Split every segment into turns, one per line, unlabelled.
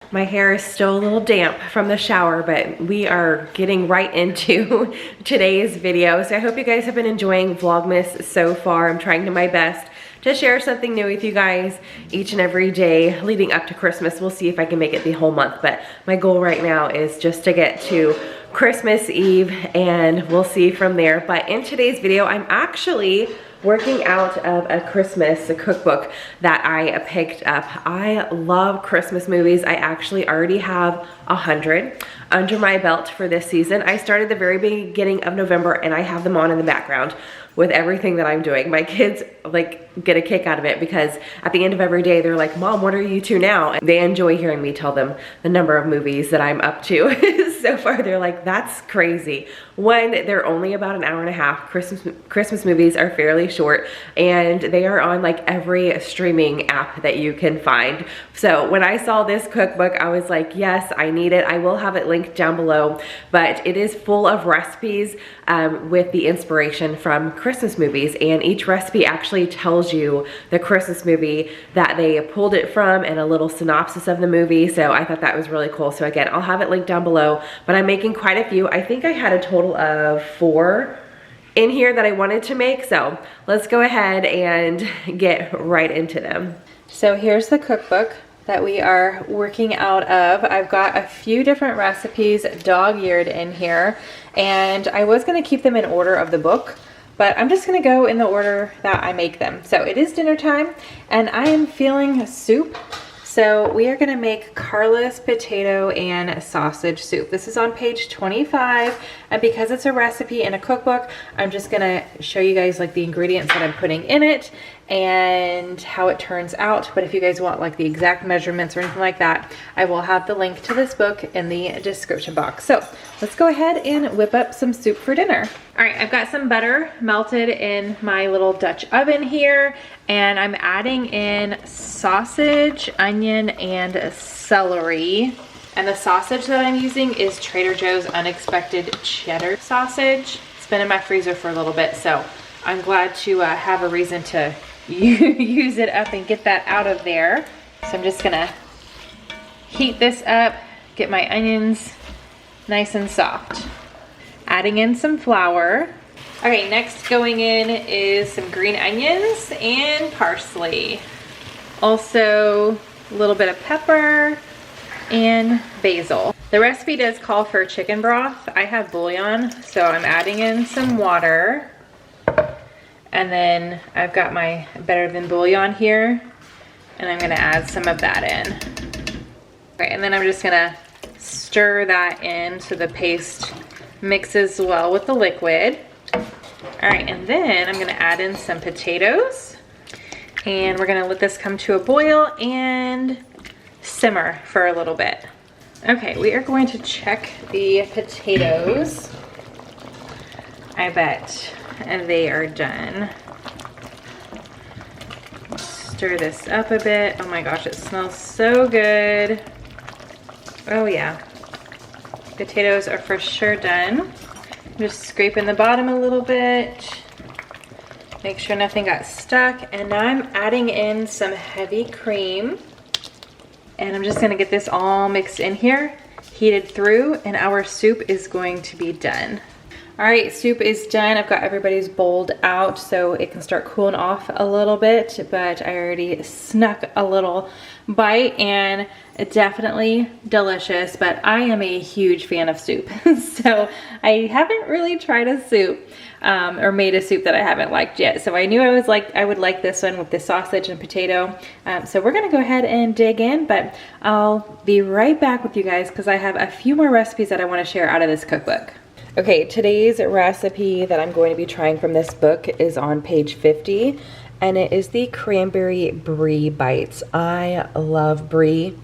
My hair is still a little damp from the shower, but we are getting right into today's video. So I hope you guys have been enjoying Vlogmas so far. I'm trying to my best to share something new with you guys each and every day leading up to Christmas. We'll see if I can make it the whole month, but my goal right now is just to get to Christmas Eve and we'll see from there. But in today's video, I'm actually working out of a Christmas cookbook that I picked up. I love Christmas movies. I actually already have 100 under my belt for this season. I started the very beginning of November and I have them on in the background with everything that I'm doing. My kids like get a kick out of it because at the end of every day they're like, Mom, what are you to now? And they enjoy hearing me tell them the number of movies that I'm up to. So far they're like, that's crazy. One, they're only about an hour and a half. Christmas movies are fairly short and they are on like every streaming app that you can find. So when I saw this cookbook, I was like, yes, I need it. I will have it linked down below, but it is full of recipes with the inspiration from Christmas movies, and each recipe actually tells you the Christmas movie that they pulled it from and a little synopsis of the movie. So I thought that was really cool. So again, I'll have it linked down below, but I'm making quite a few. I think I had a total of 4 in here that I wanted to make. So let's go ahead and get right into them. So here's the cookbook that we are working out of. I've got a few different recipes dog-eared in here, and I was gonna keep them in order of the book, but I'm just gonna go in the order that I make them. So it is dinner time and I am feeling soup. So we are gonna make Carlo's potato and sausage soup. This is on page 25, and because it's a recipe in a cookbook, I'm just gonna show you guys like the ingredients that I'm putting in it and how it turns out. But if you guys want like the exact measurements or anything like that, I will have the link to this book in the description box. So let's go ahead and whip up some soup for dinner. All right, I've got some butter melted in my little Dutch oven here, and I'm adding in sausage, onion, and celery. And the sausage that I'm using is Trader Joe's Unexpected Cheddar sausage. It's been in my freezer for a little bit, so I'm glad to have a reason to use it up and get that out of there. So I'm just gonna heat this up, get my onions nice and soft. Adding in some flour. Okay, next going in is some green onions and parsley. Also a little bit of pepper and basil. The recipe does call for chicken broth. I have bouillon, so I'm adding in some water. And then I've got my better than bouillon here, and I'm gonna add some of that in. Okay, and then I'm just gonna stir that in so the paste mixes well with the liquid. All right, and then I'm gonna add in some potatoes, and we're gonna let this come to a boil and simmer for a little bit. Okay, we are going to check the potatoes. I bet and they are done. Stir this up a bit. Oh my gosh, it smells so good. Oh yeah, potatoes are for sure done. Just scraping the bottom a little bit. Make sure nothing got stuck. And now I'm adding in some heavy cream. And I'm just gonna get this all mixed in here, heated through, and our soup is going to be done. All right, soup is done. I've got everybody's bowled out so it can start cooling off a little bit, but I already snuck a little bite and it's definitely delicious, but I am a huge fan of soup. So I haven't really tried a soup or made a soup that I haven't liked yet. So I knew I would like this one with the sausage and potato. So we're gonna go ahead and dig in, but I'll be right back with you guys because I have a few more recipes that I wanna share out of this cookbook. Okay, today's recipe that I'm going to be trying from this book is on page 50, and it is the Cranberry Brie bites. I love Brie,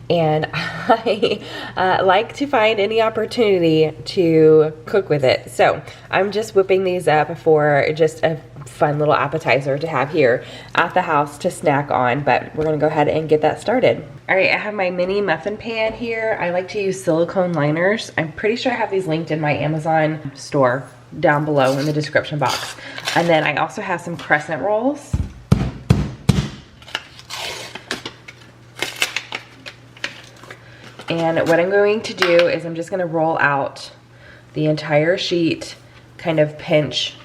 and I like to find any opportunity to cook with it. So I'm just whipping these up for just a fun little appetizer to have here at the house to snack on, but we're gonna go ahead and get that started. All right, I have my mini muffin pan here. I like to use silicone liners. I'm pretty sure I have these linked in my Amazon store down below in the description box. And then I also have some crescent rolls. And what I'm going to do is I'm just gonna roll out the entire sheet, kind of pinch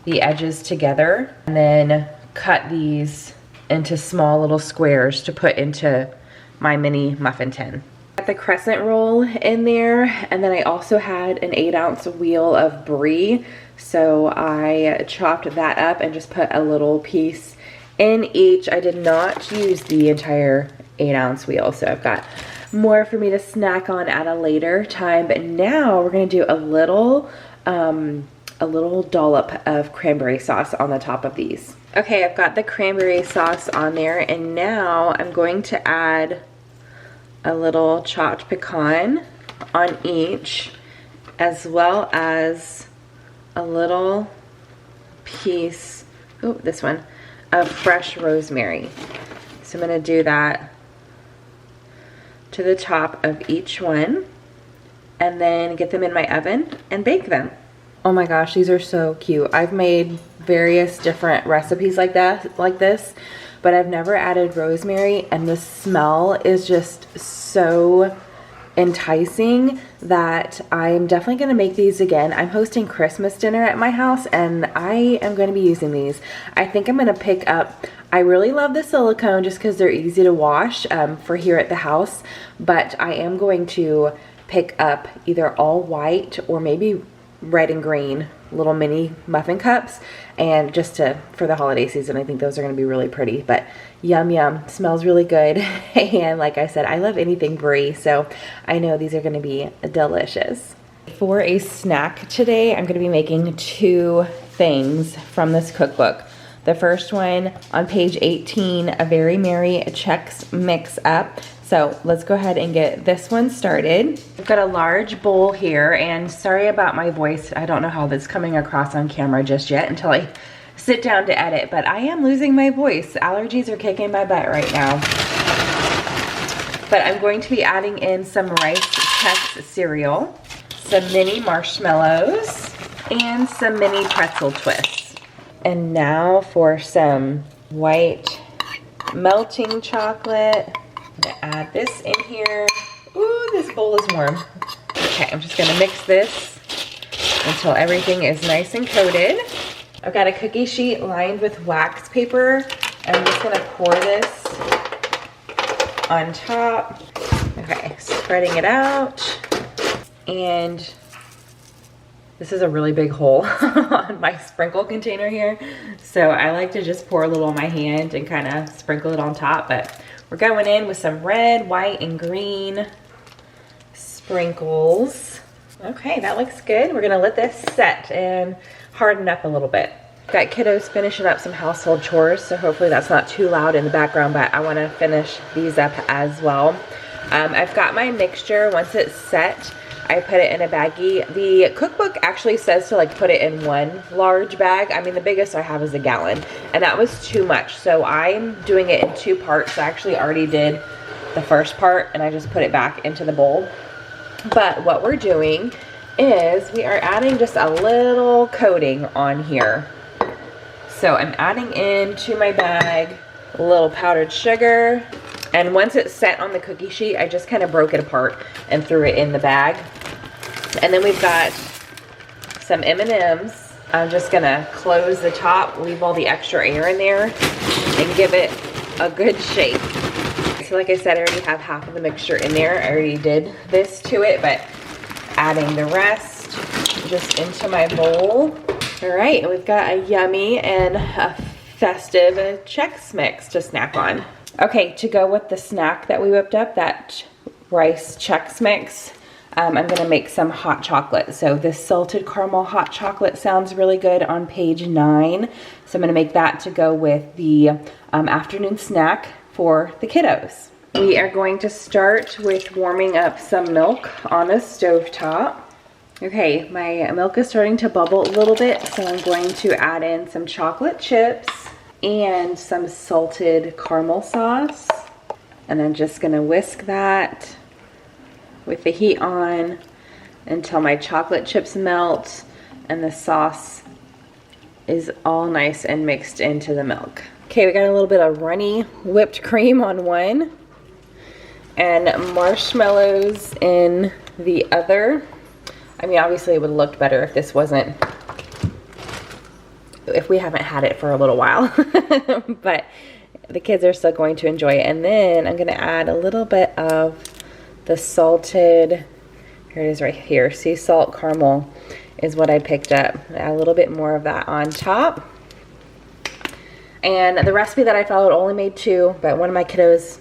the edges together, and then cut these into small little squares to put into my mini muffin tin. Got the crescent roll in there, and then I also had an 8-ounce wheel of Brie, so I chopped that up and just put a little piece in each. I did not use the entire 8-ounce wheel, so I've got more for me to snack on at a later time. But now we're gonna do a little dollop of cranberry sauce on the top of these. Okay, I've got the cranberry sauce on there, and now I'm going to add a little chopped pecan on each, as well as a little piece, oh, this one, of fresh rosemary. So I'm gonna do that to the top of each one, and then get them in my oven and bake them. Oh my gosh, these are so cute. I've made various different recipes like this, but I've never added rosemary, and the smell is just so enticing that I'm definitely gonna make these again. I'm hosting Christmas dinner at my house, and I am gonna be using these. I think I'm gonna pick up, I really love the silicone just because they're easy to wash for here at the house, but I am going to pick up either all white or maybe red and green little mini muffin cups, and just for the holiday season. I think those are going to be really pretty. But yum yum, smells really good. And like I said, I love anything Brie, so I know these are going to be delicious. For a snack today, I'm going to be making 2 things from this cookbook. The first one on page 18, a Very Merry Chex Mix Up. So let's go ahead and get this one started. I've got a large bowl here, and sorry about my voice. I don't know how that's coming across on camera just yet until I sit down to edit, but I am losing my voice. Allergies are kicking my butt right now. But I'm going to be adding in some Rice Chex cereal, some mini marshmallows, and some mini pretzel twists. And now for some white melting chocolate. I'm gonna add this in here. Ooh, this bowl is warm. Okay, I'm just gonna mix this until everything is nice and coated. I've got a cookie sheet lined with wax paper, and I'm just gonna pour this on top. Okay, spreading it out. And this is a really big hole on my sprinkle container here. So I like to just pour a little on my hand and kind of sprinkle it on top, but we're going in with some red, white, and green sprinkles. Okay, that looks good. We're gonna let this set and harden up a little bit. Got kiddos finishing up some household chores, so hopefully that's not too loud in the background, but I wanna finish these up as well. I've got my mixture. Once it's set, I put it in a baggie. The cookbook actually says to like put it in one large bag. I mean, the biggest I have is a gallon, and that was too much. So I'm doing it in 2 parts. I actually already did the first part, and I just put it back into the bowl. But what we're doing is we are adding just a little coating on here. So I'm adding into my bag a little powdered sugar. And once it's set on the cookie sheet, I just kind of broke it apart and threw it in the bag. And then we've got some M&Ms. I'm just gonna close the top, leave all the extra air in there, and give it a good shake. So like I said, I already have half of the mixture in there. I already did this to it, but adding the rest just into my bowl. All right, we've got a yummy and a festive Chex Mix to snack on. Okay, to go with the snack that we whipped up, that Rice Chex Mix, I'm gonna make some hot chocolate. So this salted caramel hot chocolate sounds really good on page 9. So I'm gonna make that to go with the afternoon snack for the kiddos. We are going to start with warming up some milk on the stovetop. Okay, my milk is starting to bubble a little bit, so I'm going to add in some chocolate chips and some salted caramel sauce. And I'm just gonna whisk that with the heat on until my chocolate chips melt and the sauce is all nice and mixed into the milk. Okay, we got a little bit of runny whipped cream on one. and marshmallows in the other. I mean, obviously it would have looked better if this wasn't, if we haven't had it for a little while, but the kids are still going to enjoy it. And then I'm gonna add a little bit of the salted, here it is right here, sea salt caramel is what I picked up. Add a little bit more of that on top. And the recipe that I followed only made 2, but one of my kiddos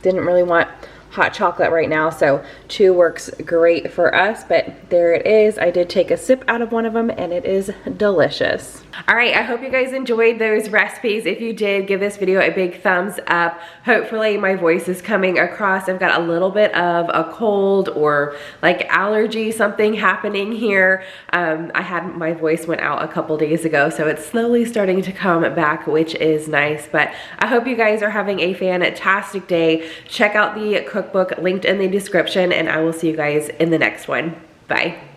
didn't really want hot chocolate right now, so 2 works great for us. But there it is. I did take a sip out of one of them and it is delicious. All right, I hope you guys enjoyed those recipes. If you did, give this video a big thumbs up. Hopefully my voice is coming across. I've got a little bit of a cold or like allergy, something happening here. My voice went out a couple days ago, so it's slowly starting to come back, which is nice. But I hope you guys are having a fantastic day. Check out the cookbook linked in the description, and I will see you guys in the next one. Bye.